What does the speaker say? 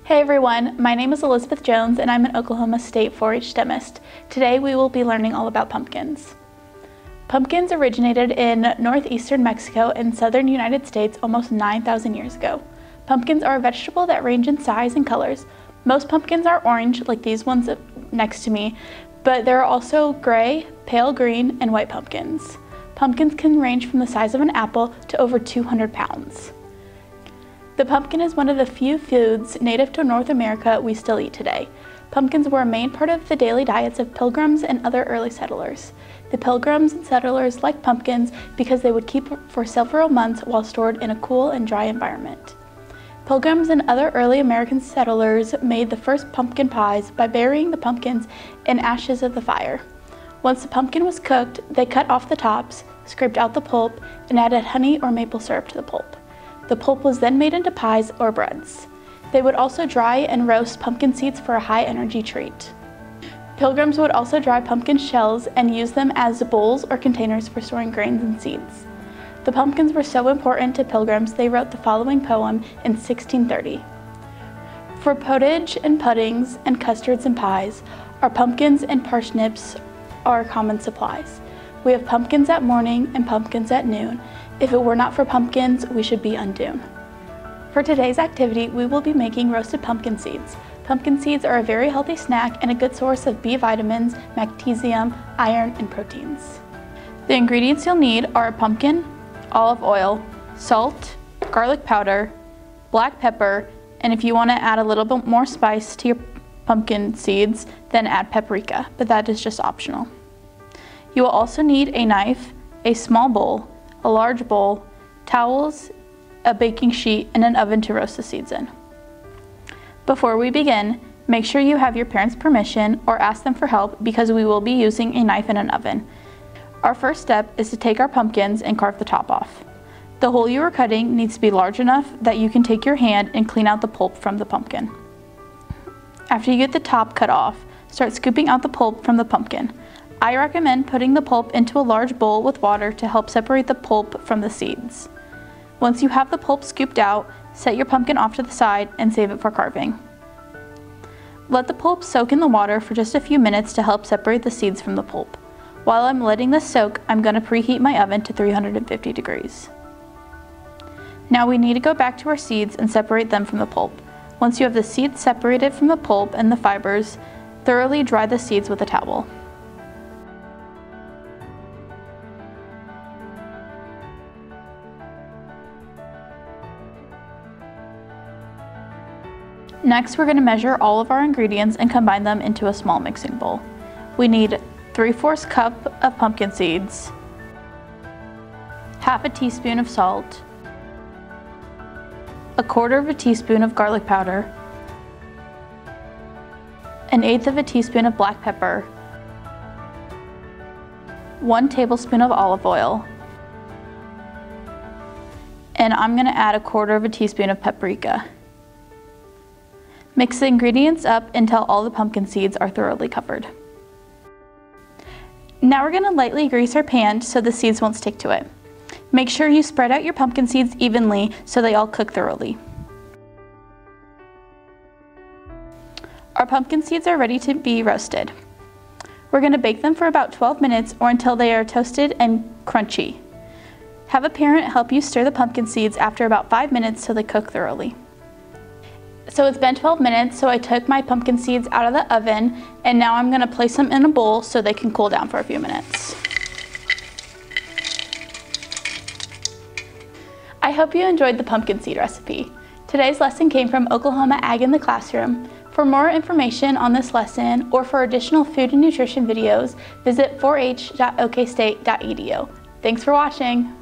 Hey everyone, my name is Elizabeth Jones and I'm an Oklahoma State 4-H STEMist. Today we will be learning all about pumpkins. Pumpkins originated in northeastern Mexico and southern United States almost 9,000 years ago. Pumpkins are a vegetable that range in size and colors. Most pumpkins are orange, like these ones next to me, but there are also gray, pale green, and white pumpkins. Pumpkins can range from the size of an apple to over 200 pounds. The pumpkin is one of the few foods native to North America we still eat today. Pumpkins were a main part of the daily diets of pilgrims and other early settlers. The pilgrims and settlers liked pumpkins because they would keep for several months while stored in a cool and dry environment. Pilgrims and other early American settlers made the first pumpkin pies by burying the pumpkins in ashes of the fire. Once the pumpkin was cooked, they cut off the tops, scraped out the pulp, and added honey or maple syrup to the pulp. The pulp was then made into pies or breads. They would also dry and roast pumpkin seeds for a high-energy treat. Pilgrims would also dry pumpkin shells and use them as bowls or containers for storing grains and seeds. The pumpkins were so important to pilgrims they wrote the following poem in 1630. For pottage and puddings and custards and pies, our pumpkins and parsnips are common supplies. We have pumpkins at morning and pumpkins at noon. If it were not for pumpkins, we should be undone. For today's activity, we will be making roasted pumpkin seeds. Pumpkin seeds are a very healthy snack and a good source of B vitamins, magnesium, iron, and proteins. The ingredients you'll need are a pumpkin, olive oil, salt, garlic powder, black pepper, and if you want to add a little bit more spice to your pumpkin seeds, then add paprika, but that is just optional. You will also need a knife, a small bowl, a large bowl, towels, a baking sheet, and an oven to roast the seeds in. Before we begin, make sure you have your parents' permission or ask them for help because we will be using a knife in an oven. Our first step is to take our pumpkins and carve the top off. The hole you are cutting needs to be large enough that you can take your hand and clean out the pulp from the pumpkin. After you get the top cut off, start scooping out the pulp from the pumpkin. I recommend putting the pulp into a large bowl with water to help separate the pulp from the seeds. Once you have the pulp scooped out, set your pumpkin off to the side and save it for carving. Let the pulp soak in the water for just a few minutes to help separate the seeds from the pulp. While I'm letting this soak, I'm going to preheat my oven to 350 degrees. Now we need to go back to our seeds and separate them from the pulp. Once you have the seeds separated from the pulp and the fibers, thoroughly dry the seeds with a towel. Next, we're going to measure all of our ingredients and combine them into a small mixing bowl. We need 3/4 cup of pumpkin seeds, half a teaspoon of salt, 1/4 teaspoon of garlic powder, 1/8 teaspoon of black pepper, 1 tablespoon of olive oil, and I'm going to add 1/4 teaspoon of paprika. Mix the ingredients up until all the pumpkin seeds are thoroughly covered. Now we're going to lightly grease our pan so the seeds won't stick to it. Make sure you spread out your pumpkin seeds evenly so they all cook thoroughly. Our pumpkin seeds are ready to be roasted. We're going to bake them for about 12 minutes or until they are toasted and crunchy. Have a parent help you stir the pumpkin seeds after about 5 minutes so they cook thoroughly. So it's been 12 minutes, so I took my pumpkin seeds out of the oven and now I'm going to place them in a bowl so they can cool down for a few minutes. I hope you enjoyed the pumpkin seed recipe. Today's lesson came from Oklahoma Ag in the Classroom. For more information on this lesson or for additional food and nutrition videos, visit 4h.okstate.edu. Thanks for watching.